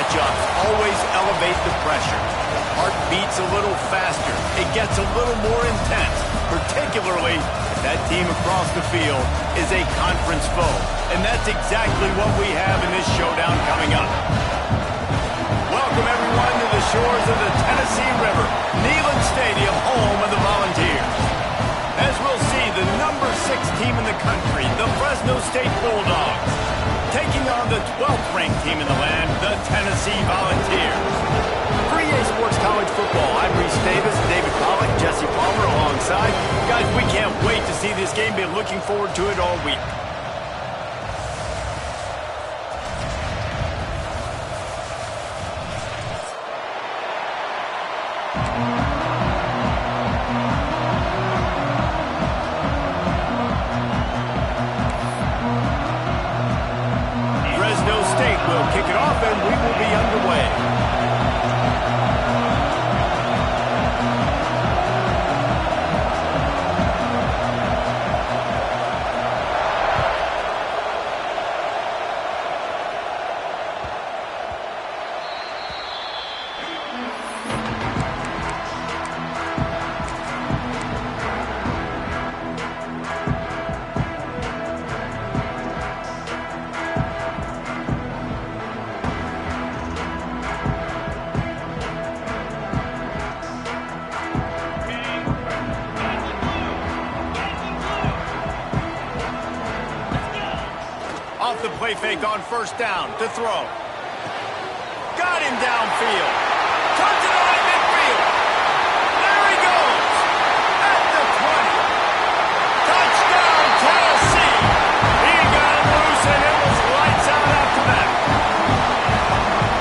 matchups always elevate the pressure. Heart beats a little faster. It gets a little more intense, particularly if that team across the field is a conference foe. And that's exactly what we have in this showdown coming up. Welcome, everyone, to the shores of the Tennessee River, Neyland Stadium, home of the Volunteers. As we'll see, the number 6 team in the country, the Fresno State Bulldogs, taking on the 12th ranked team in the land, the Tennessee Volunteers. For EA Sports College Football, I'm Reese Davis, David Pollack, Jesse Palmer alongside. Guys, we can't wait to see this game. Been looking forward to it all week. Fresno State will kick it off, and we will be underway. Off the play fake on first down to throw. Got him downfield. Turns it on midfield. There he goes. At the 20. Touchdown, Tennessee. He got it loose and it was lights out after that.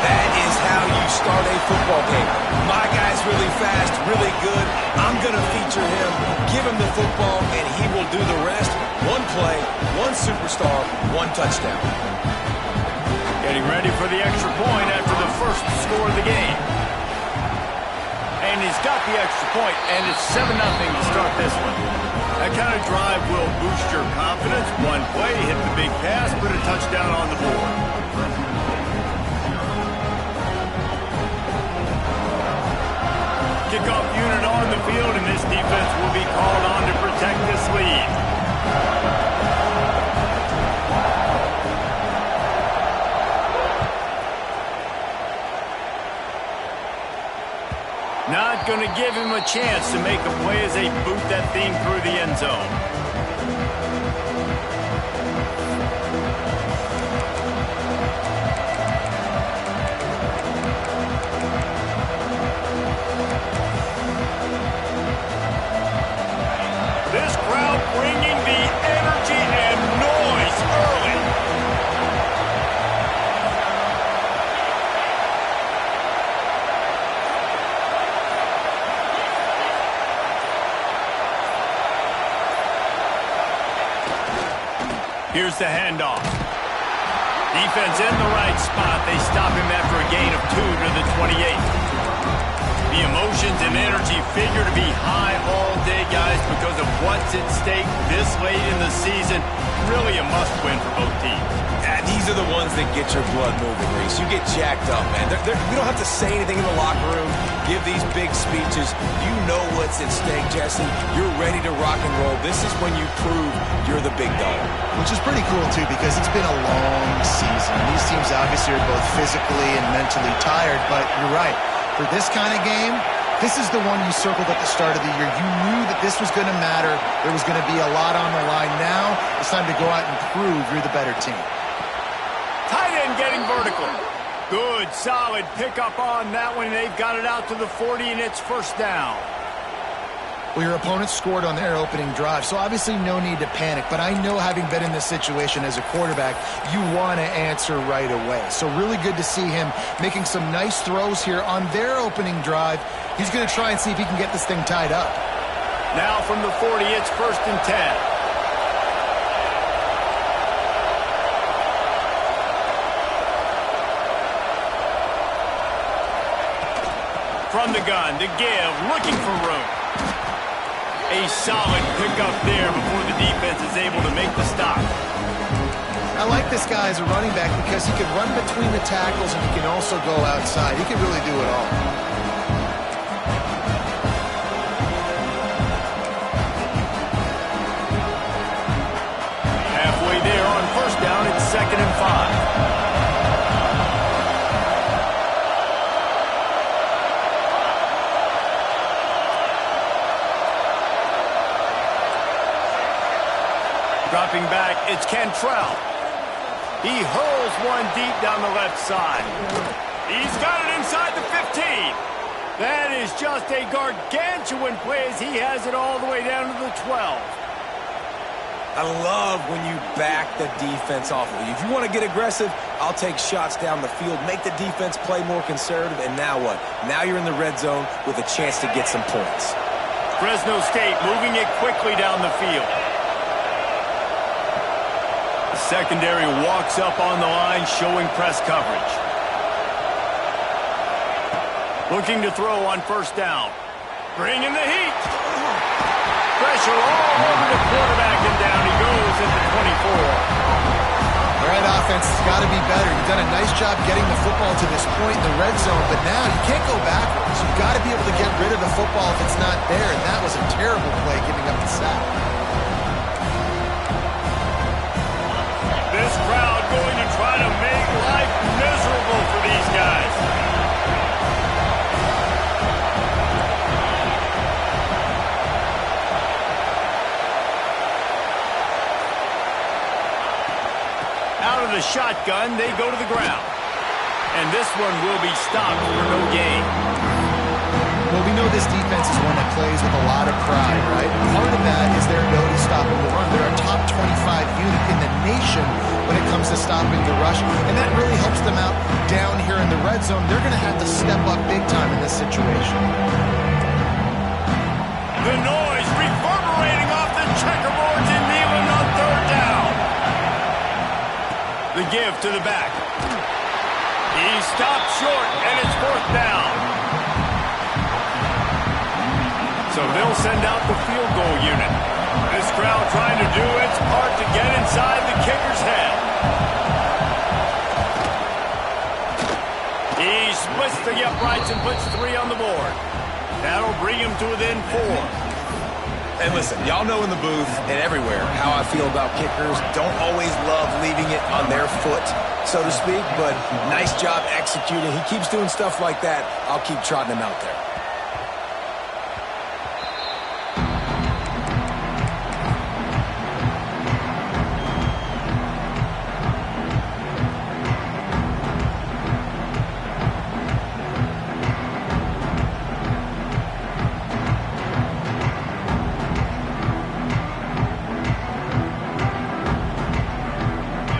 That is how you start a football game. My guy's really fast, really good. I'm going to feature him, give him the football, and he will do the rest. One play, one superstar, one touchdown. Getting ready for the extra point after the first score of the game. And he's got the extra point, and it's 7-0 to start this one. That kind of drive will boost your confidence. One play, hit the big pass, put a touchdown on the board. Kickoff unit on the field, and this defense will be called on to protect this lead. Not going to give him a chance to make a play as they boot that thing through the end zone. This crowd bringing the energy and noise early. Here's the handoff. Defense in the right spot. They stop him after a gain of 2 to the 28. The emotions and energy figure to be high all day, guys, because of what's at stake this late in the season. Really a must-win for both teams. Yeah, these are the ones that get your blood moving, Reese. You get jacked up, man. We don't have to say anything in the locker room, give these big speeches. You know what's at stake, Jesse. You're ready to rock and roll. This is when you prove you're the big dog. Which is pretty cool, too, because it's been a long season. These teams obviously are both physically and mentally tired, but you're right. For this kind of game, this is the one you circled at the start of the year. You knew that this was going to matter. There was going to be a lot on the line. Now it's time to go out and prove you're the better team. Tight end getting vertical. Good, solid pickup on that one. They've got it out to the 40, and it's first down. Well, your opponent scored on their opening drive, so obviously no need to panic. But I know, having been in this situation as a quarterback, you want to answer right away. So really good to see him making some nice throws here on their opening drive. He's going to try and see if he can get this thing tied up. Now from the 40, it's first and 10. From the gun to give, looking for room. A solid pickup there before the defense is able to make the stop. I like this guy as a running back because he can run between the tackles and he can also go outside. He can really do it all. Halfway there on first down, it's 2nd and 5. Dropping back, it's Cantrell. He hurls one deep down the left side. He's got it inside the 15. That is just a gargantuan play as he has it all the way down to the 12. I love when you back the defense off of you. If you want to get aggressive, I'll take shots down the field, make the defense play more conservative, and now what? Now you're in the red zone with a chance to get some points. Fresno State moving it quickly down the field. Secondary walks up on the line, showing press coverage. Looking to throw on first down. Bringing the heat. Pressure all over the quarterback, and down he goes at the 24. All right, offense has got to be better. You've done a nice job getting the football to this point in the red zone, but now you can't go backwards. You've got to be able to get rid of the football if it's not there, and that was a terrible play giving up the sack. This crowd going to try to make life miserable for these guys. Out of the shotgun, they go to the ground. And this one will be stopped for no gain. Well, we know this defense is one that plays with a lot of pride, right? Part of that is their ability to stop the run. They're a top 25 unit in the nation when it comes to stopping the rush, and that really helps them out down here in the red zone. They're going to have to step up big time in this situation. The noise reverberating off the checkerboards in Neyland on third down. The give to the back. He stopped short, and it's fourth down. So they'll send out the field goal unit. This crowd trying to do its part to get inside the kicker's head. He splits the uprights and puts 3 on the board. That'll bring him to within 4. And listen, y'all know in the booth and everywhere how I feel about kickers. Don't always love leaving it on their foot, so to speak, but nice job executing. He keeps doing stuff like that. I'll keep trotting him out there.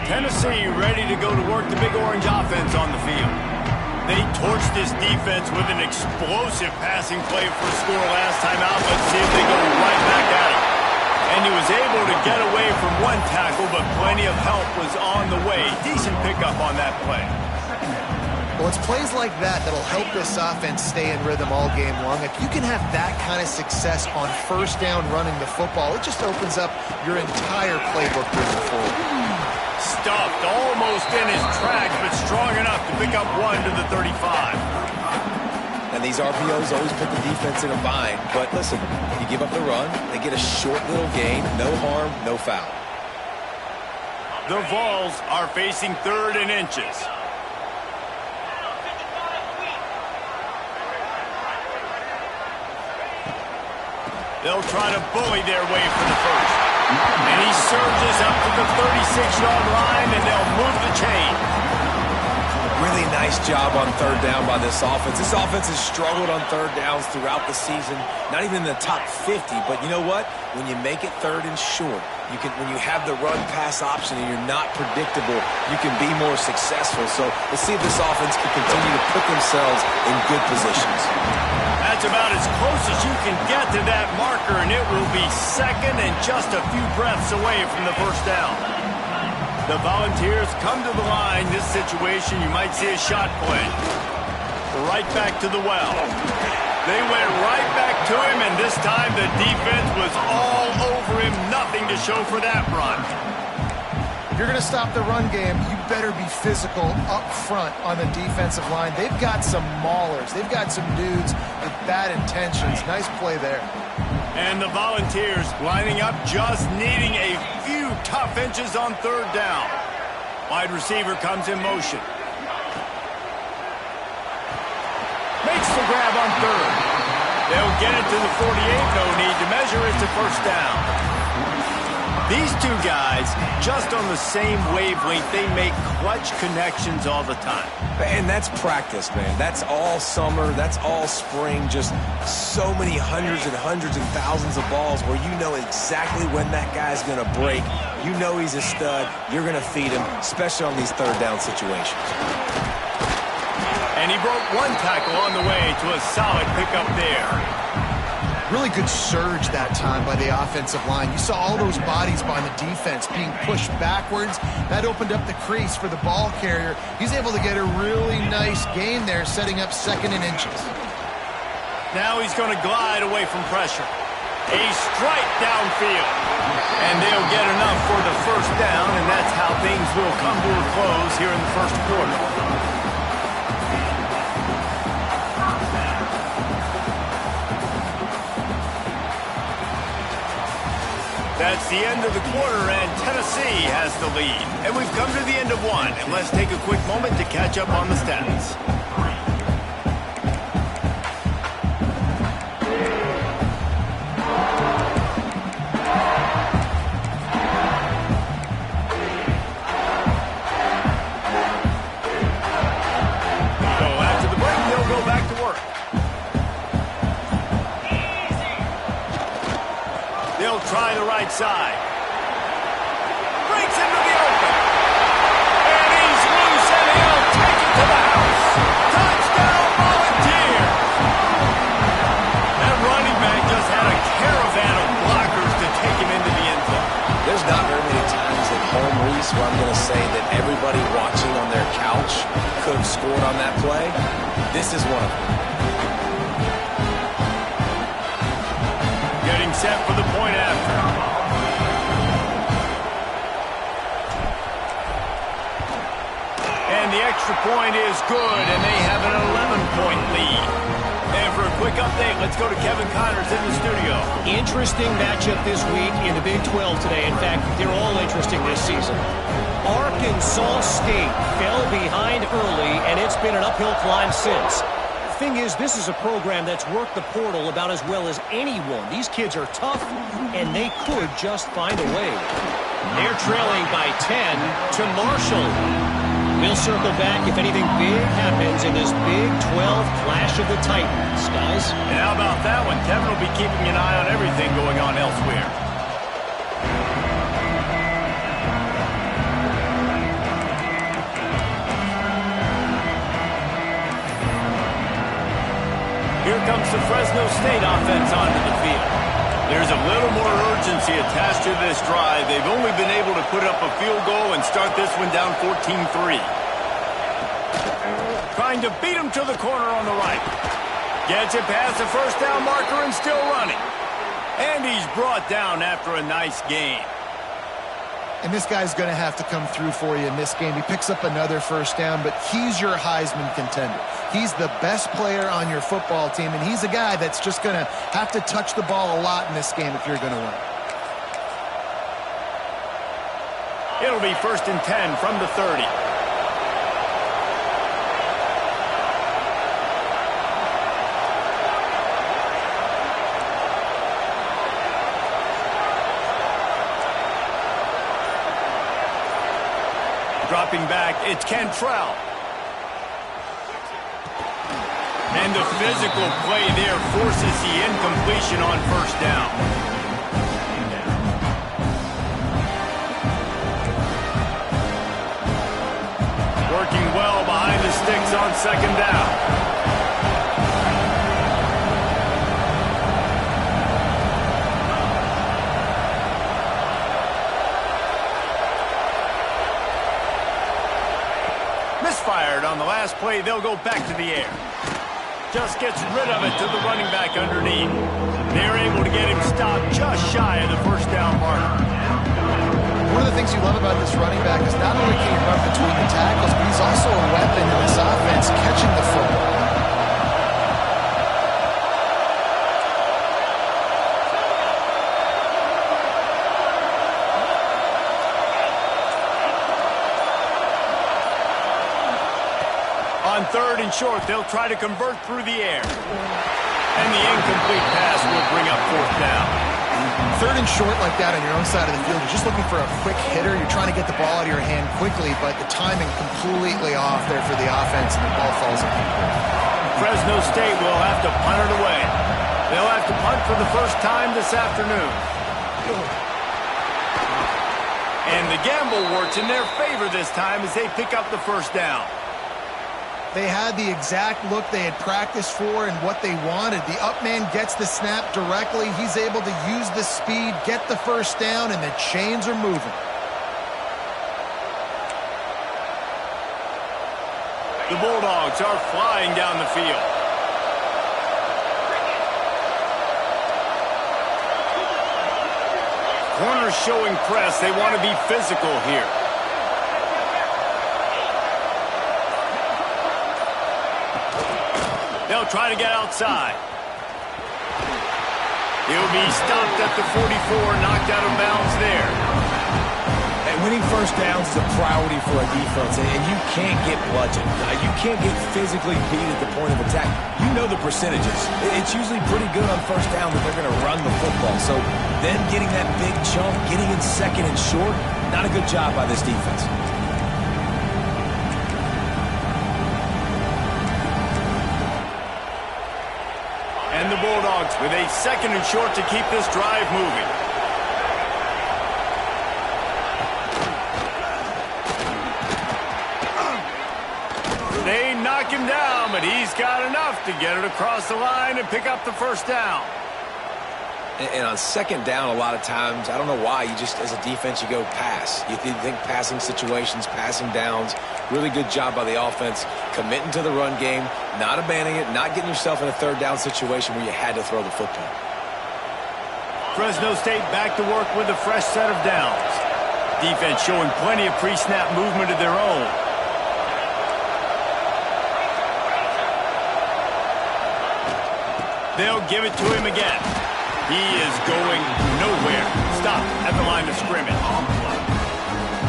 Tennessee ready to go to work the Big Orange offense on the field. They torched this defense with an explosive passing play for a score last time out. Let's see if they go right back at it. And he was able to get away from one tackle, but plenty of help was on the way. Decent pickup on that play. Well, it's plays like that that'll help this offense stay in rhythm all game long. If you can have that kind of success on first down running the football, it just opens up your entire playbook moving forward. Stuffed almost in his tracks, but strong enough to pick up 1 to the 35. And these RPOs always put the defense in a bind. But listen, you give up the run, they get a short little gain, no harm, no foul. The Vols are facing 3rd and inches. They'll try to bully their way for the first. And he surges up to the 36-yard line, and they'll move the chain. Really nice job on third down by this offense. This offense has struggled on third downs throughout the season. Not even in the top 50, but you know what? When you make it 3rd and short, when you have the run-pass option and you're not predictable, you can be more successful. So let's see if this offense can continue to put themselves in good positions. That's about as close as you can get to that marker, and it will be 2nd and just a few breaths away from the first down. The Volunteers come to the line. This situation, you might see a shot play. Right back to the well. They went right back to him, and this time the defense was all over him. Nothing to show for that run. If you're going to stop the run game, you better be physical up front on the defensive line. They've got some maulers. They've got some dudes with bad intentions. Nice play there. And the Volunteers lining up, just needing a few tough inches on third down. Wide receiver comes in motion. Makes the grab on third. They'll get it to the 48. No need to measure it to first down. These two guys, just on the same wavelength, they make clutch connections all the time. And that's practice, man. That's all summer. That's all spring. Just so many hundreds and thousands of balls where you know exactly when that guy's going to break. You know he's a stud. You're going to feed him, especially on these third down situations. And he broke one tackle on the way to a solid pickup there. Really good surge that time by the offensive line. You saw all those bodies behind the defense being pushed backwards. That opened up the crease for the ball carrier. He's able to get a really nice gain there, setting up second and inches. Now he's going to glide away from pressure. A strike downfield. And they'll get enough for the first down, and that's how things will come to a close here in the first quarter. That's the end of the quarter, and Tennessee has the lead. And we've come to the end of one, and let's take a quick moment to catch up on the stats. So after the break, they'll go back to work. They'll try the right side. Breaks into the open. And he's loose, and he'll take it to the house. Touchdown, Volunteers. That running back just had a caravan of blockers to take him into the end zone. There's not very many times at home, Reese, where I'm going to say that everybody watching on their couch could have scored on that play. This is one of them. Getting set for the point after. And the extra point is good, and they have an 11-point lead. And for a quick update, let's go to Kevin Connors in the studio. Interesting matchup this week in the Big 12 today. In fact, they're all interesting this season. Arkansas State fell behind early, and it's been an uphill climb since. Thing is, this is a program that's worked the portal about as well as anyone. These kids are tough, and they could just find a way. They're trailing by 10 to Marshall. We'll circle back if anything big happens in this Big 12 Clash of the Titans, guys. And how about that one? Kevin will be keeping an eye on everything going on elsewhere. Here comes the Fresno State offense onto the field. There's a little more urgency attached to this drive. They've only been able to put up a field goal and start this one down 14-3. Trying to beat him to the corner on the right. Gets it past the first down marker and still running. And he's brought down after a nice gain. And this guy's going to have to come through for you in this game. He picks up another first down, but he's your Heisman contender. He's the best player on your football team, and he's a guy that's just going to have to touch the ball a lot in this game if you're going to win. It'll be 1st and 10 from the 30. Dropping back, it's Cantrell. And the physical play there forces the incompletion on first down. Working well behind the sticks on second down. Misfired on the last play. They'll go back to the air. Just gets rid of it to the running back underneath. They're able to get him stopped just shy of the first down marker. one of the things you love about this running back is not only can he run between the tackles, but he's also a weapon in this offense catching the football. On 3rd and short, they'll try to convert through the air. And the incomplete pass will bring up 4th down. 3rd and short like that on your own side of the field, you're just looking for a quick hitter. You're trying to get the ball out of your hand quickly, but the timing completely off there for the offense, and the ball falls incomplete. Fresno State will have to punt it away. They'll have to punt for the first time this afternoon. And the gamble works in their favor this time as they pick up the 1st down. They had the exact look they had practiced for and what they wanted. The up man gets the snap directly. He's able to use the speed, get the 1st down, and the chains are moving. The Bulldogs are flying down the field. Corners showing press. They want to be physical here. They'll try to get outside. He'll be stopped at the 44, knocked out of bounds there. And winning 1st downs is a priority for a defense, and you can't get bludgeoned. You can't get physically beat at the point of attack. You know the percentages. It's usually pretty good on 1st down that they're going to run the football. So then getting that big chunk, getting in 2nd and short, not a good job by this defense. And the Bulldogs with a 2nd and short to keep this drive moving. They knock him down, but he's got enough to get it across the line and pick up the 1st down. And on 2nd down, a lot of times, I don't know why, you just, as a defense, you go pass. You think passing situations, passing downs. Really good job by the offense, committing to the run game, not abandoning it, not getting yourself in a 3rd down situation where you had to throw the football. Fresno State back to work with a fresh set of downs. Defense showing plenty of pre-snap movement of their own. They'll give it to him again. He is going nowhere. Stop at the line of scrimmage.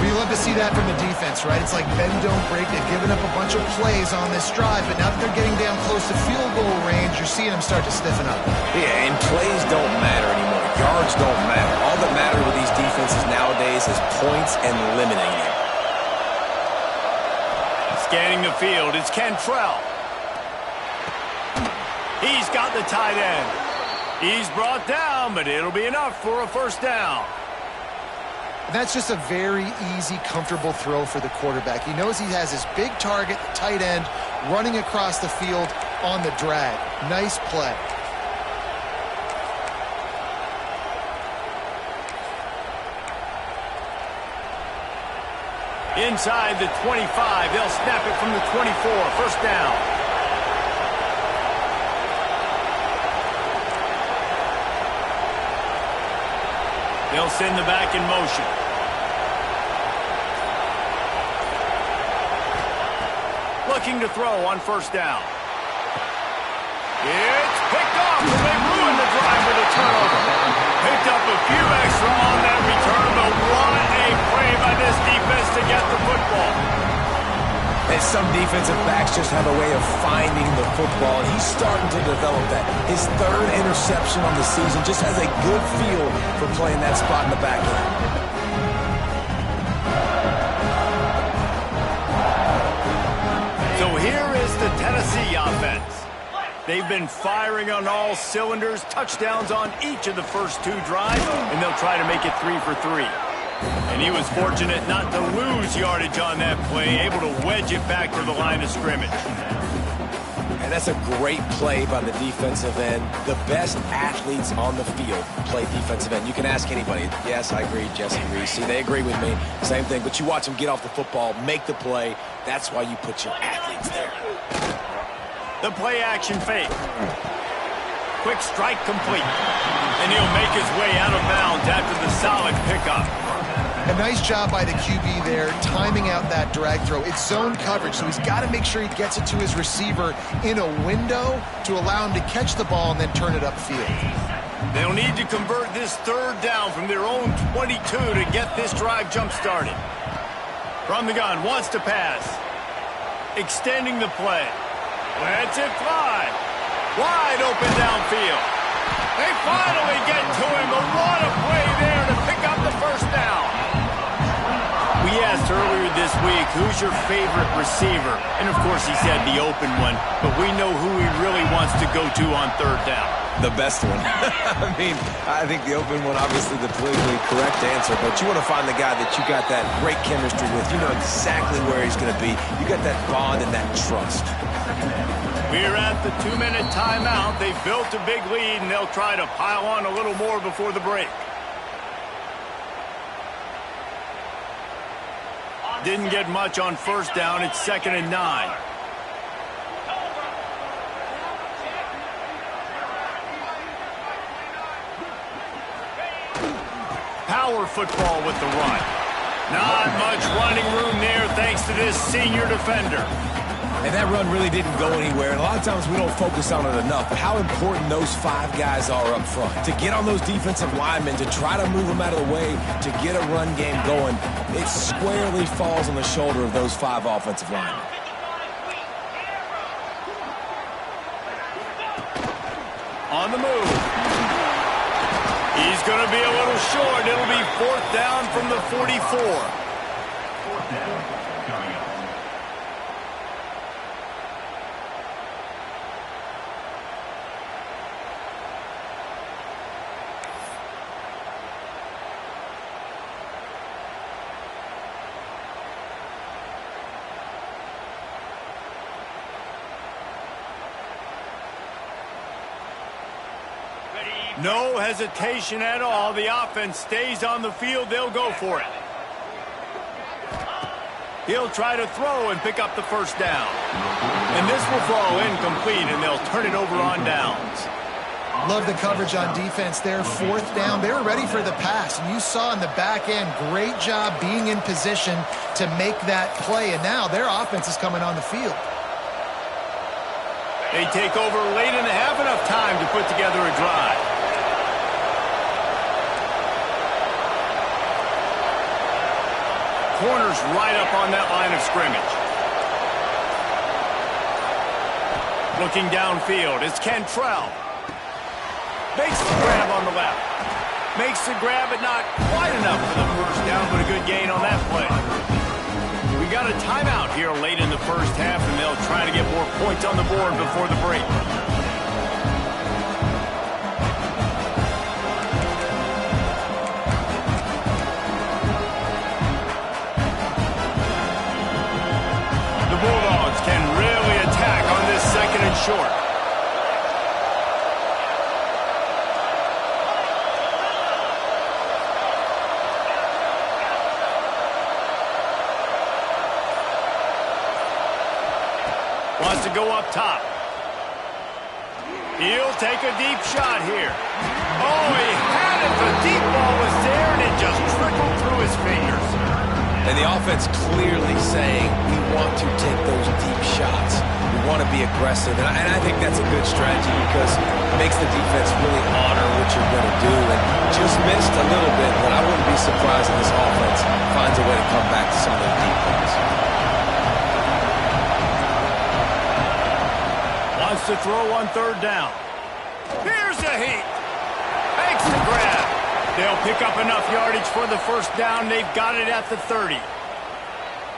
We love to see that from the defense, right? It's like bend, don't break. They've given up a bunch of plays on this drive, but now that they're getting down close to field goal range, you're seeing them start to stiffen up. Yeah, and plays don't matter anymore. Yards don't matter. All that matters with these defenses nowadays is points and limiting them. Scanning the field, it's Cantrell. He's got the tight end. He's brought down, but it'll be enough for a 1st down. That's just a very easy, comfortable throw for the quarterback. He knows he has his big target, the tight end, running across the field on the drag. Nice play. Inside the 25, they'll snap it from the 24, 1st down. They'll send the back in motion. Looking to throw on 1st down. It's picked off, and they ruined the drive with a turnover. Picked up a few extra on that return, but what a play by this defense to get the football. And some defensive backs just have a way of finding the football, and he's starting to develop that. His 3rd interception on the season just has a good feel for playing that spot in the back end. So here is the Tennessee offense. They've been firing on all cylinders, touchdowns on each of the first 2 drives, and they'll try to make it 3 for 3. And he was fortunate not to lose yardage on that play, able to wedge it back to the line of scrimmage. And that's a great play by the defensive end. The best athletes on the field play defensive end. You can ask anybody. Yes, I agree. Jesse agrees. See, they agree with me. Same thing. But you watch them get off the football, make the play. That's why you put your athletes there. The play action fake. Quick strike complete. And he'll make his way out of bounds after the solid pickup. A nice job by the QB there, timing out that drag throw. It's zone coverage, so he's got to make sure he gets it to his receiver in a window to allow him to catch the ball and then turn it upfield. They'll need to convert this third down from their own 22 to get this drive jump-started. From the gun, wants to pass. Extending the play. Lets it fly. Wide open downfield. They finally get to him, but what a play there to pick up the first down. We asked earlier this week, who's your favorite receiver? And, of course, he said the open one, but we know who he really wants to go to on third down. The best one. I mean, I think the open one, obviously the politically correct answer, but you want to find the guy that you got that great chemistry with. You know exactly where he's going to be. You got that bond and that trust. We're at the 2-minute timeout. They've built a big lead, and they'll try to pile on a little more before the break. Didn't get much on first down. It's 2nd and 9. Power football with the run. Not much running room there thanks to this senior defender. And that run really didn't go anywhere. And a lot of times we don't focus on it enough. But how important those 5 guys are up front. To get on those defensive linemen, to try to move them out of the way, to get a run game going, it squarely falls on the shoulder of those 5 offensive linemen. On the move. He's going to be a little short. It'll be 4th down from the 44. No hesitation at all. The offense stays on the field. They'll go for it. He'll try to throw and pick up the first down. And this will fall incomplete, and they'll turn it over on downs. Love the coverage on defense there. 4th down. They were ready for the pass. And you saw in the back end, great job being in position to make that play. And now their offense is coming on the field. They take over late in the half, enough time to put together a drive. Corner's right up on that line of scrimmage. Looking downfield, it's Cantrell. Makes the grab on the left. Makes the grab, but not quite enough for the first down, but a good gain on that play. We got a timeout here late in the first half, and they'll try to get more points on the board before the break. Bulldogs can really attack on this 2nd and short. Wants to go up top. He'll take a deep shot here. Oh, he had it. The deep ball was there, and it just trickled through his fingers. And the offense clearly saying, we want to take those deep shots. We want to be aggressive. And I think that's a good strategy because it makes the defense really honor what you're going to do. And just missed a little bit, but I wouldn't be surprised if this offense finds a way to come back to some of those deep balls. Wants to throw on 3rd down. Here's the heat. Makes the grab. They'll pick up enough yardage for the first down. They've got it at the 30.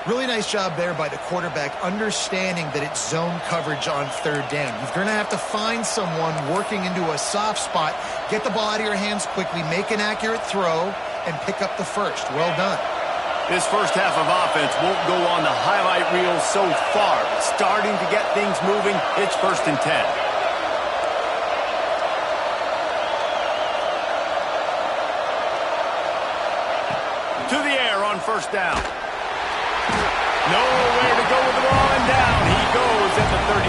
Really nice job there by the quarterback, understanding that it's zone coverage on 3rd down. You're going to have to find someone working into a soft spot, get the ball out of your hands quickly, make an accurate throw, and pick up the first. Well done. This first half of offense won't go on the highlight reel so far. Starting to get things moving, it's 1st and 10. To the air on first down. Nowhere to go with the ball, and down he goes at the 39.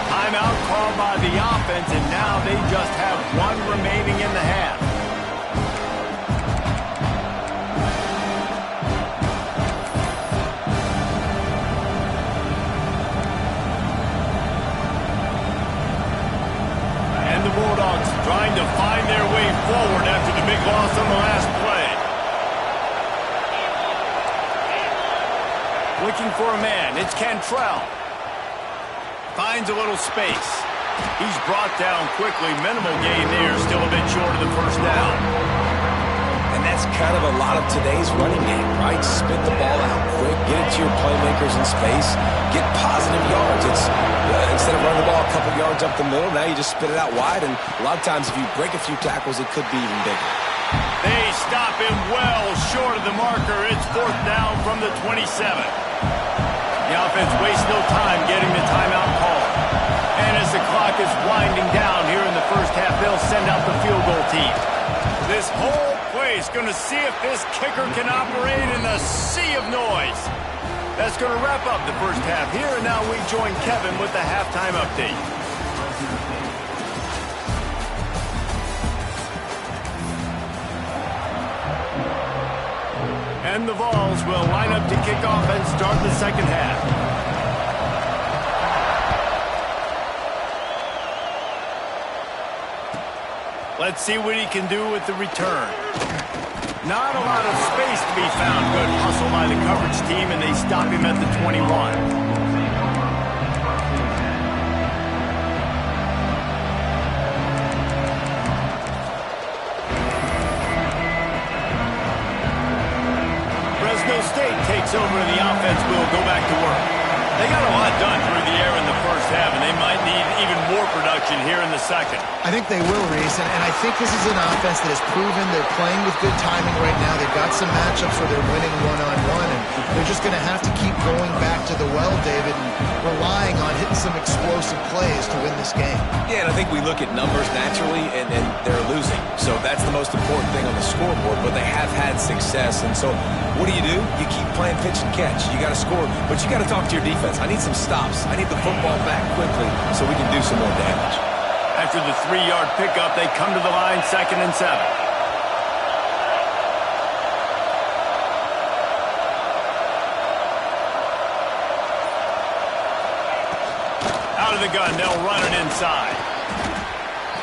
Timeout called by the offense, and now they just have 1 remaining in the half. forward after the big loss on the last play. Looking for a man. It's Cantrell. Finds a little space. He's brought down quickly. Minimal gain there. Still a bit short of the first down. And that's kind of a lot of today's running game, right? Spit the ball out quick, get it to your playmakers in space, get positive yards. It's instead of running the ball a couple yards up the middle, now you just spit it out wide, and a lot of times if you break a few tackles, it could be even bigger. They stop him well short of the marker. It's fourth down from the 27. The offense wastes no time getting the timeout call. And as the clock is winding down here in the first half, they'll send out the field goal team. This whole place going to see if this kicker can operate in the sea of noise. That's going to wrap up the first half here, and now we join Kevin with the halftime update. And the Vols will line up to kick off and start the second half. Let's see what he can do with the return. Not a lot of space to be found. Good hustle by the coverage team, and they stop him at the 21. Fresno State takes over, and the offense will go back to work. They got a lot done through the air in the first half, and they might need even more production here in the second. I think they will, Reese, and I think this is an offense that has proven they're playing with good timing right now. They've got some matchups where they're winning one-on-one, and they're just going to have to keep going back to the well, David, and relying on hitting some explosive plays to win this game. Yeah, and I think we look at numbers naturally, and they're losing. So that's the most important thing on the scoreboard, but they have had success. And so what do? You keep playing pitch and catch. You got to score, but you got to talk to your defense. I need some stops. I need the football back quickly so we can do some more damage. After the 3-yard pickup, they come to the line, 2nd and 7. Out of the gun, they'll run it inside.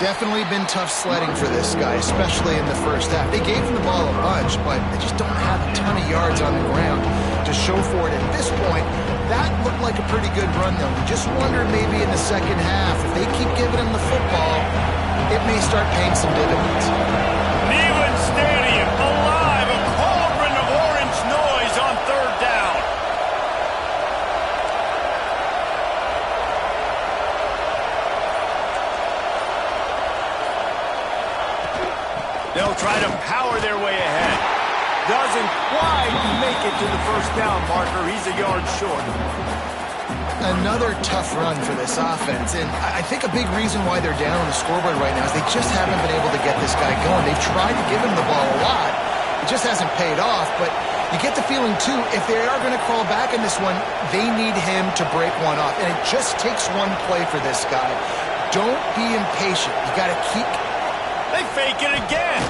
Definitely been tough sledding for this guy, especially in the first half. They gave him the ball a bunch, but they just don't have a ton of yards on the ground to show for it. At this point, that looked like a pretty good run, though. You just wonder maybe in the second half, if they keep giving him the football, it may start paying some dividends. Neyland Stadium, alive, a cauldron of orange noise on 3rd down. They'll try to power their way ahead. Doesn't quite make it to the first down marker. He's a yard short. Another tough run for this offense, and I think a big reason why they're down on the scoreboard right now is they just haven't been able to get this guy going. They've tried to give him the ball a lot. It just hasn't paid off, but you get the feeling, too, if they are going to crawl back in this one, they need him to break one off, and it just takes one play for this guy. Don't be impatient. You got to keep... They fake it again.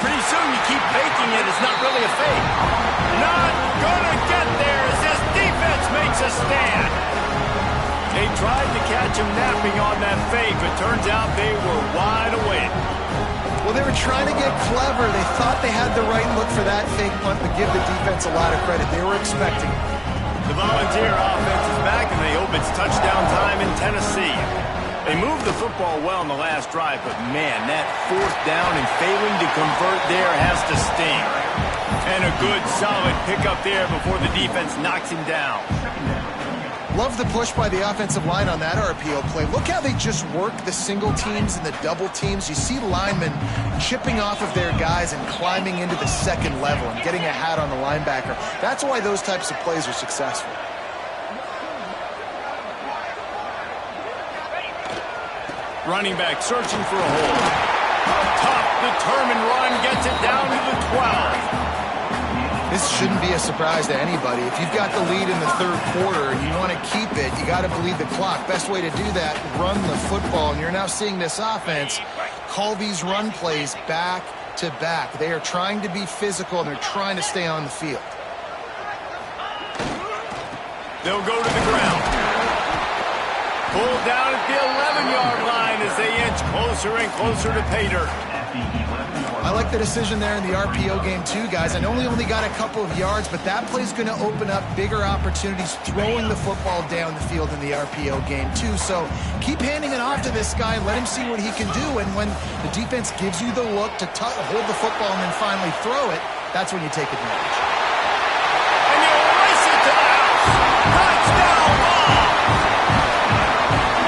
Pretty soon you keep faking it. It's not really a fake. Not gonna get there as this defense makes a stand. They tried to catch him napping on that fake, but turns out they were wide awake. Well, they were trying to get clever. They thought they had the right look for that fake punt, but give the defense a lot of credit. They were expecting it. The Volunteer offense is back, and they hope it's touchdown time in Tennessee. They moved the football well in the last drive, but man, that 4th down and failing to convert there has to sting. And a good, solid pickup there before the defense knocks him down. Love the push by the offensive line on that RPO play. Look how they just work the single teams and the double teams. You see linemen chipping off of their guys and climbing into the second level and getting a hat on the linebacker. That's why those types of plays are successful. Running back searching for a hole. Tough, determined run gets it down to the 12. This shouldn't be a surprise to anybody. If you've got the lead in the 3rd quarter and you want to keep it, you got to bleed the clock. Best way to do that, run the football. And you're now seeing this offense call these run plays back to back. They are trying to be physical and they're trying to stay on the field. They'll go to the ground. Pulled down at the 11-yard line as they inch closer and closer to pay dirt. I like the decision there in the RPO game too, guys. I know he only got a couple of yards, but that play's going to open up bigger opportunities throwing the football down the field in the RPO game too. So keep handing it off to this guy. Let him see what he can do. And when the defense gives you the look to hold the football and then finally throw it, that's when you take advantage. And you race it to the house. Touchdown ball.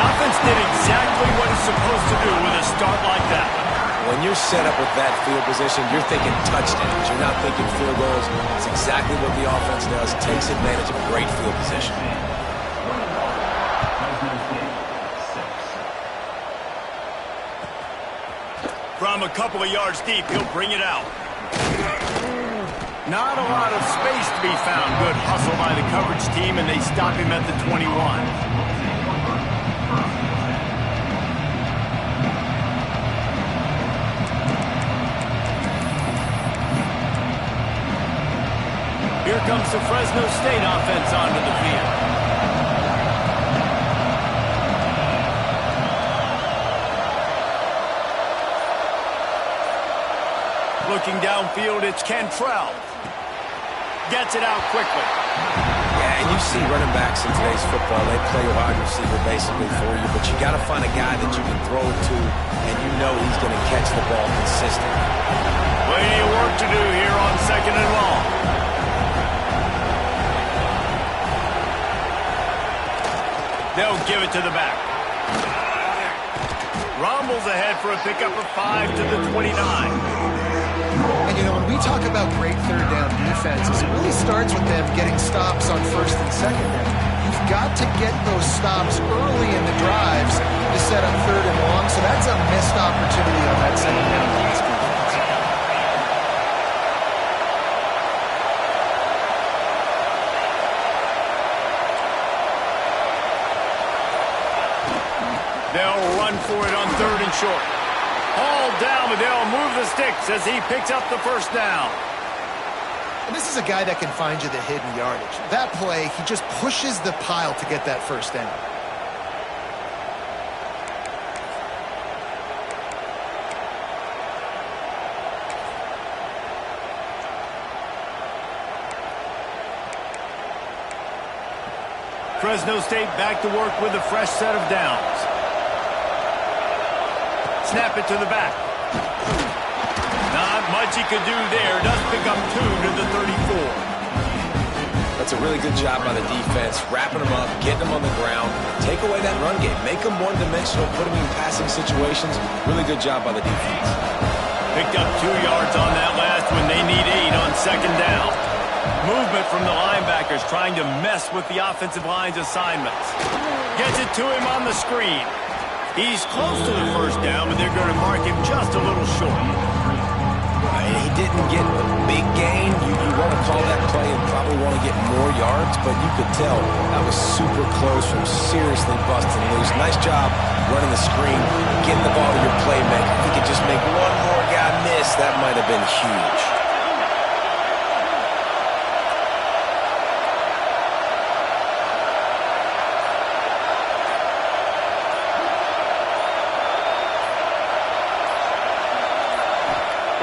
Offense did exactly what it's supposed to do with a start like that. When you're set up with that field position, you're thinking touchdowns. You're not thinking field goals. It's exactly what the offense does. Takes advantage of a great field position. From a couple of yards deep, he'll bring it out. Not a lot of space to be found. Good hustle by the coverage team, and they stop him at the 21. Here comes the Fresno State offense onto the field. Looking downfield, it's Cantrell. Gets it out quickly. Yeah, and you see running backs in today's football, they play wide receiver basically for you, but you got to find a guy that you can throw it to, and you know he's going to catch the ball consistently. Plenty of work to do here on 2nd and long. They'll give it to the back. Rumbles ahead for a pickup of 5 to the 29. And, you know, when we talk about great third down defenses, it really starts with them getting stops on 1st and 2nd down. You've got to get those stops early in the drives to set up 3rd and long, so that's a missed opportunity on that 2nd down pass defense. They'll run for it on 3rd and short. All down, but they'll move the sticks as he picks up the 1st down. And this is a guy that can find you the hidden yardage. That play, he just pushes the pile to get that 1st down. Fresno State back to work with a fresh set of downs. Snap it to the back. Not much he could do there. Does pick up 2 to the 34. That's a really good job by the defense, wrapping them up, getting them on the ground, take away that run game, make them one-dimensional, put them in passing situations. Really good job by the defense. Picked up 2 yards on that last when they need 8 on 2nd down. Movement from the linebackers trying to mess with the offensive line's assignments. Gets it to him on the screen. He's close to the 1st down, but they're going to mark him just a little short. He didn't get a big gain. You want to call that play and probably want to get more yards, but you could tell that was super close from seriously busting loose. Nice job running the screen, getting the ball to your playmaker. If he could just make one more guy miss, that might have been huge.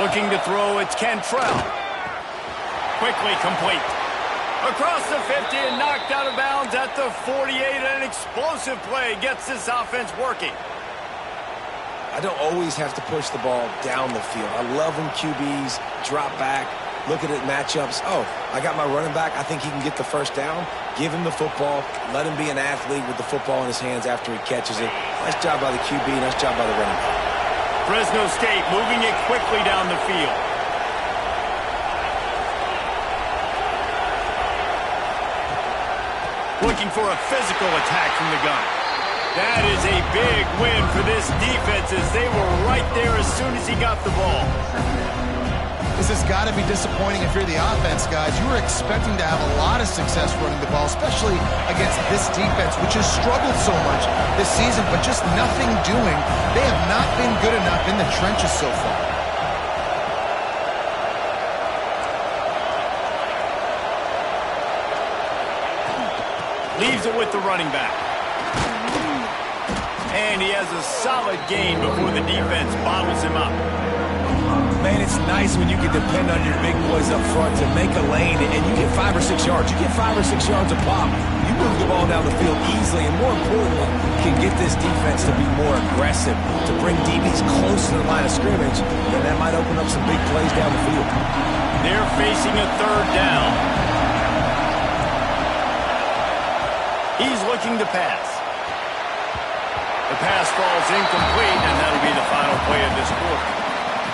Looking to throw, it's Cantrell. Quickly complete. Across the 50 and knocked out of bounds at the 48. An explosive play gets this offense working. I don't always have to push the ball down the field. I love when QBs drop back, look at it matchups. Oh, I got my running back. I think he can get the 1st down. Give him the football. Let him be an athlete with the football in his hands after he catches it. Nice job by the QB. Nice job by the running back. Fresno State moving it quickly down the field. Looking for a physical attack from the gun. That is a big win for this defense as they were right there as soon as he got the ball. This has got to be disappointing if you're the offense, guys. You were expecting to have a lot of success running the ball, especially against this defense, which has struggled so much this season, but just nothing doing. They have not been good enough in the trenches so far. Leaves it with the running back. And he has a solid gain before the defense bottles him up. Man, it's nice when you can depend on your big boys up front to make a lane, and you get 5 or 6 yards. You get 5 or 6 yards a pop. You move the ball down the field easily, and more importantly, can get this defense to be more aggressive, to bring DBs close to the line of scrimmage, and that might open up some big plays down the field. They're facing a third down. He's looking to pass. The pass falls incomplete, and that'll be the final play of this quarter.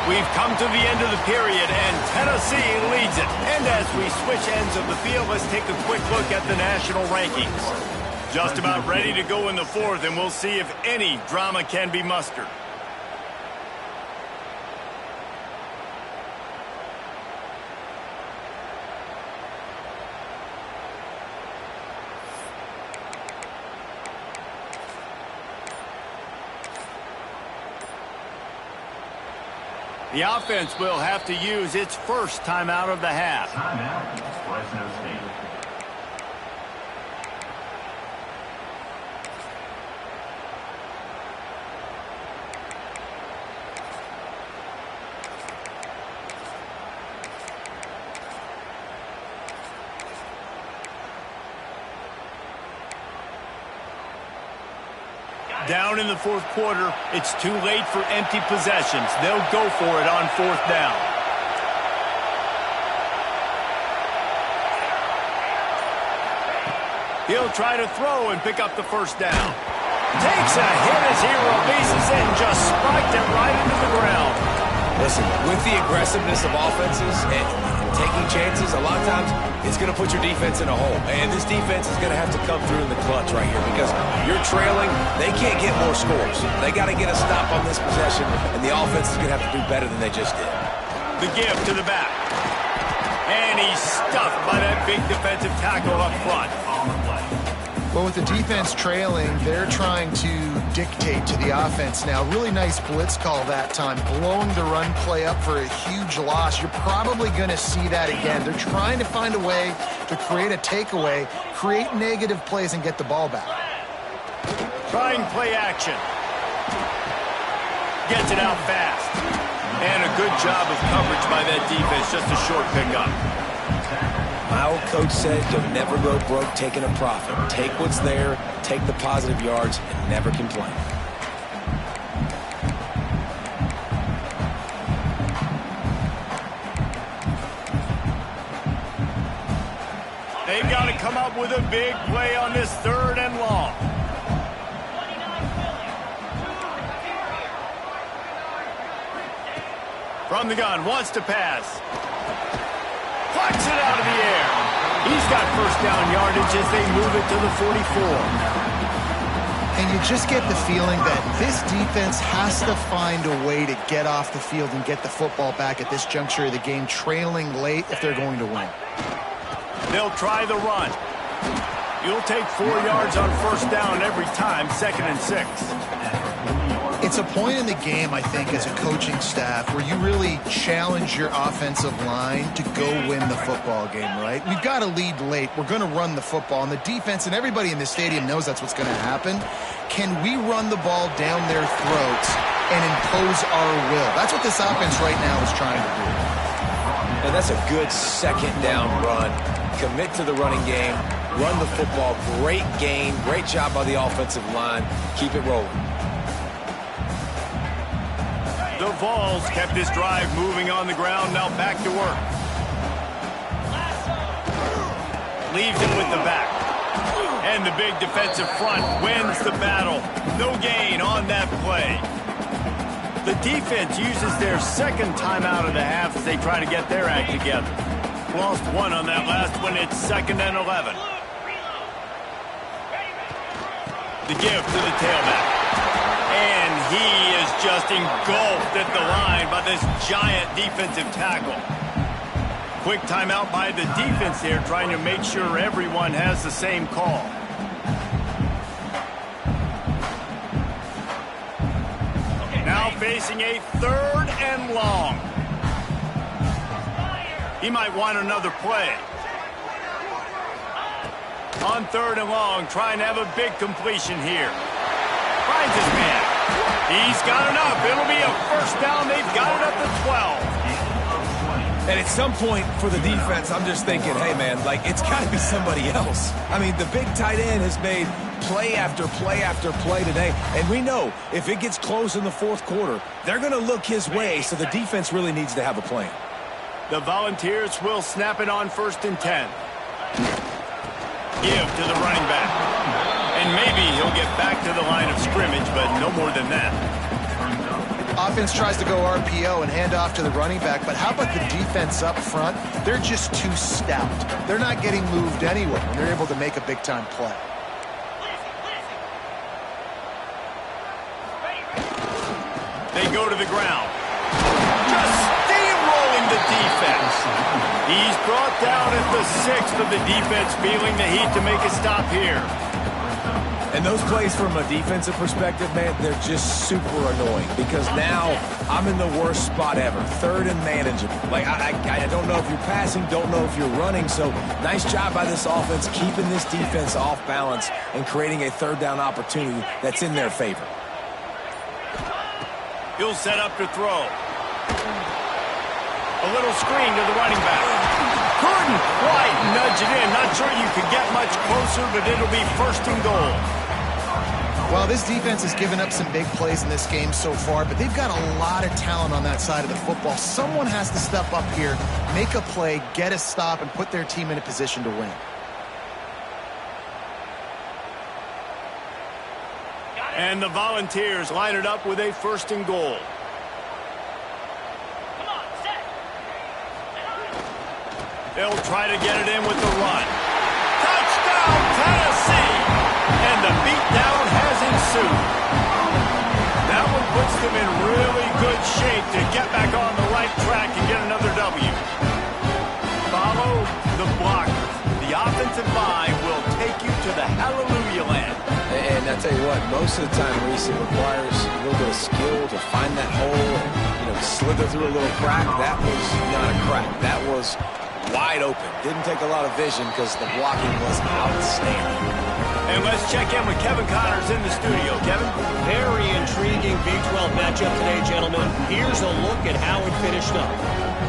We've come to the end of the period, and Tennessee leads it. And as we switch ends of the field, let's take a quick look at the national rankings. Just about ready to go in the fourth, and we'll see if any drama can be mustered. The offense will have to use its first timeout of the half. Timeout, Fresno State. Down in the fourth quarter, it's too late for empty possessions. They'll go for it on fourth down. He'll try to throw and pick up the first down. Takes a hit as he releases it and just spiked it right into the ground. Listen, with the aggressiveness of offenses and taking chances, a lot of times it's going to put your defense in a hole. And this defense is going to have to come through in the clutch right here because you're trailing. They can't get more scores. They got to get a stop on this possession, and the offense is going to have to do better than they just did. The give to the back. And he's stuffed by that big defensive tackle up front. Well, with the defense trailing, they're trying to dictate to the offense now. Really nice blitz call that time, blowing the run play up for a huge loss. You're probably going to see that again. They're trying to find a way to create a takeaway, create negative plays, and get the ball back. Trying play action. Gets it out fast. And a good job of coverage by that defense, just a short pickup. My old coach said you'll never go broke taking a profit. Take what's there, take the positive yards, and never complain. They've got to come up with a big play on this third and long. From the gun, wants to pass. Flicks it out of the air. He's got first down yardage as they move it to the 44. And you just get the feeling that this defense has to find a way to get off the field and get the football back at this juncture of the game, trailing late if they're going to win. They'll try the run. You'll take 4 yards on first down every time, 2nd and 6. It's a point in the game, I think, as a coaching staff where you really challenge your offensive line to go win the football game, right? We've got to lead late. We're going to run the football. And the defense and everybody in the stadium knows that's what's going to happen. Can we run the ball down their throats and impose our will? That's what this offense right now is trying to do. And that's a good second down run. Commit to the running game. Run the football. Great gain. Great job by the offensive line. Keep it rolling. The Vols kept this drive moving on the ground. Now back to work. Leaves it with the back. And the big defensive front wins the battle. No gain on that play. The defense uses their second timeout of the half as they try to get their act together. Lost one on that last one. It's 2nd and 11. The give to the tailback. And he is just engulfed at the line by this giant defensive tackle. Quick timeout by the defense here, trying to make sure everyone has the same call. Now facing a 3rd and long. He might want another play. On 3rd and long, trying to have a big completion here. Finds his man. He's got enough. It'll be a first down. They've got it at the 12. And at some point for the defense, I'm just thinking, hey, man, like, it's got to be somebody else. I mean, the big tight end has made play after play after play today. And we know if it gets close in the fourth quarter, they're going to look his way, so the defense really needs to have a plan. The Volunteers will snap it on 1st and 10. Give to the running back. And maybe he'll get back to the line of scrimmage, but no more than that. Offense tries to go RPO and hand off to the running back, but how about the defense up front? They're just too stout. They're not getting moved anywhere when they're able to make a big-time play. They go to the ground. Just steamrolling the defense. He's brought down at the 6th of the defense, feeling the heat to make a stop here. And those plays from a defensive perspective, man, they're just super annoying because now I'm in the worst spot ever, 3rd and manageable. Like, I don't know if you're passing, don't know if you're running, so nice job by this offense keeping this defense off balance and creating a 3rd down opportunity that's in their favor. He'll set up to throw. A little screen to the running back. Couldn't quite nudge it in. Not sure you could get much closer, but it'll be 1st and goal. Well, this defense has given up some big plays in this game so far, but they've got a lot of talent on that side of the football. Someone has to step up here, make a play, get a stop, and put their team in a position to win. And the Volunteers line it up with a 1st and goal. They'll try to get it in with the run. Touchdown, Tennessee! And the beatdown has ensued. That one puts them in really good shape to get back on the right track and get another W. Follow the blockers. The offensive line will take you to the hallelujah land. And I tell you what, most of the time, Reese, it requires a little bit of skill to find that hole and, slither through a little crack. That was not a crack. That was wide open. Didn't take a lot of vision because the blocking was outstanding. And let's check in with Kevin Connors in the studio. Kevin? Very intriguing Big 12 matchup today, gentlemen. Here's a look at how it finished up.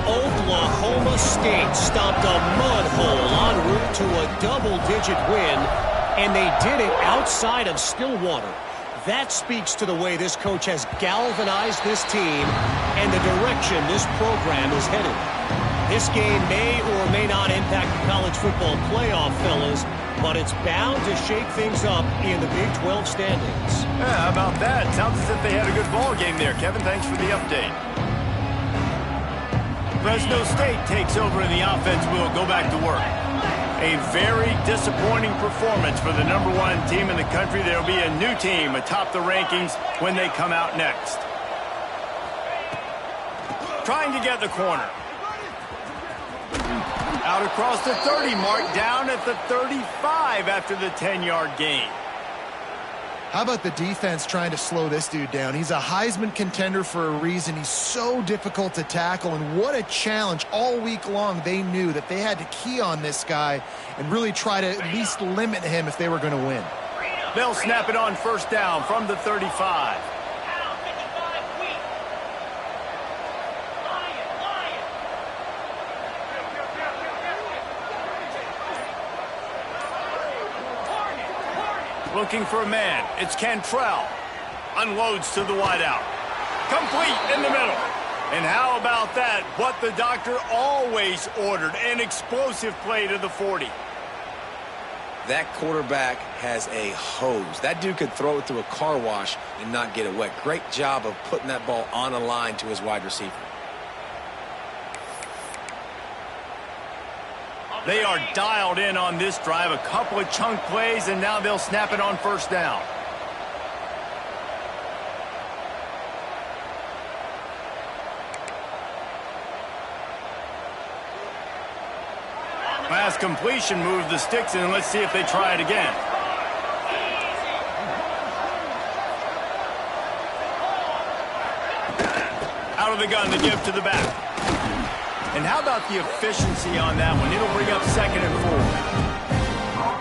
Oklahoma State stopped a mud hole en route to a double-digit win, and they did it outside of Stillwater. That speaks to the way this coach has galvanized this team and the direction this program is headed. This game may or may not impact the college football playoff, fellas, but it's bound to shake things up in the Big 12 standings. Yeah, how about that? Sounds as if they had a good ball game there. Kevin, thanks for the update. Fresno State takes over and the offense will go back to work. A very disappointing performance for the #1 team in the country. There will be a new team atop the rankings when they come out next. Trying to get the corner. Out across the 30 mark, down at the 35 after the 10-yard gain. How about the defense trying to slow this dude down? He's a Heisman contender for a reason. He's so difficult to tackle, and what a challenge. All week long, they knew that they had to key on this guy and really try to at least limit him if they were going to win. They'll snap it on 1st down from the 35. Looking for a man. It's Cantrell. Unloads to the wideout. Complete in the middle. And how about that? What the doctor always ordered. An explosive play to the 40. That quarterback has a hose. That dude could throw it through a car wash and not get it wet. Great job of putting that ball on a line to his wide receiver. They are dialed in on this drive. A couple of chunk plays, and now they'll snap it on 1st down. Pass completion, move the sticks in, and let's see if they try it again. Out of the gun, the give to the back. And how about the efficiency on that one? It'll bring up 2nd and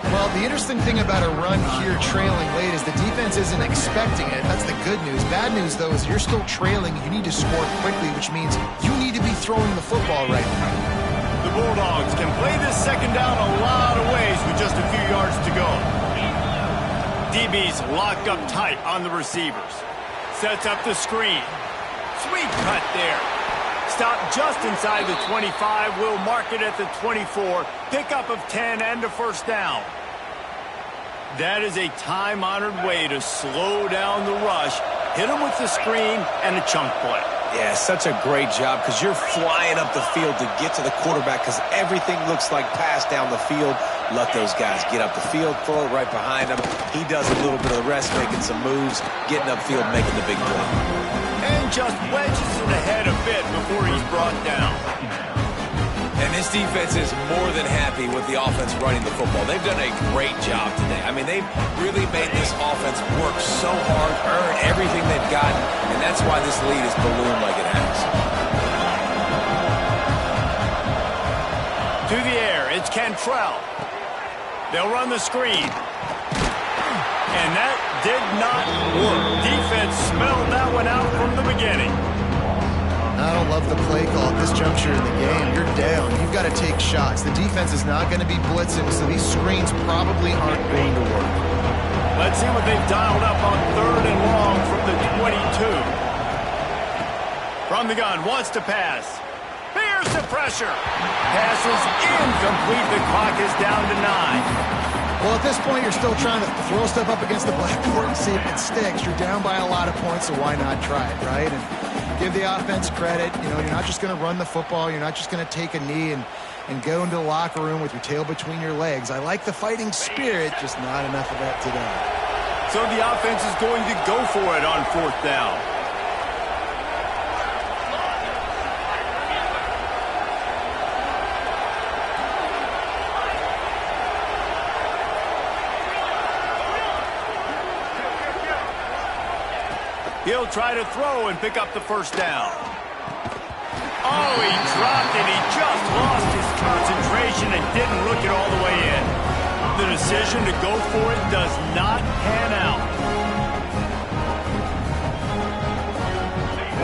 4. Well, the interesting thing about a run here trailing late is the defense isn't expecting it. That's the good news. Bad news, though, is you're still trailing. You need to score quickly, which means you need to be throwing the football right now. The Bulldogs can play this second down a lot of ways with just a few yards to go. DB's locked up tight on the receivers. Sets up the screen. Sweet cut there. Stop just inside the 25. We'll mark it at the 24. Pickup of 10 and a first down. That is a time-honored way to slow down the rush. Hit them with the screen and a chunk play. Yeah, such a great job because you're flying up the field to get to the quarterback because everything looks like pass down the field. Let those guys get up the field, throw it right behind him. He does a little bit of the rest, making some moves, getting upfield, making the big play. And just wedges it ahead a bit before he's brought down. And this defense is more than happy with the offense running the football. They've done a great job today. I mean, they've really made this offense work so hard, earn everything they've gotten, and that's why this lead is ballooned like it has. To the air, it's Cantrell. They'll run the screen. And that did not work. Defense smelled that one out from the beginning. I don't love the play call at this juncture in the game. You're down. You've got to take shots. The defense is not going to be blitzing, so these screens probably aren't going to work. Let's see what they've dialed up on 3rd and long from the 22. From the gun, wants to pass. Here's the pressure. Passes incomplete. The clock is down to 9. Well, at this point, you're still trying to throw stuff up against the blackboard and see if it sticks. You're down by a lot of points, so why not try it, right? And give the offense credit. You know, you're not just going to run the football. You're not just going to take a knee and go into the locker room with your tail between your legs. I like the fighting spirit, just not enough of that today. So the offense is going to go for it on 4th down. He'll try to throw and pick up the first down. Oh, he dropped it. He just lost his concentration and didn't look it all the way in. The decision to go for it does not pan out.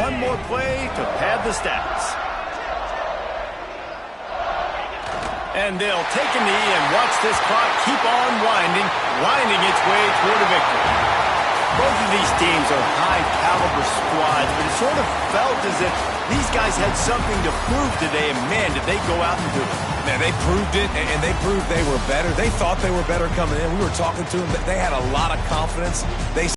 One more play to pad the stats. And they'll take a knee and watch this clock keep on winding its way toward a victory. Both of these teams are high-caliber squads, but it sort of felt as if these guys had something to prove today, and man, did they go out and do it. Man, they proved it, and they proved they were better. They thought they were better coming in. We were talking to them. They had a lot of confidence. They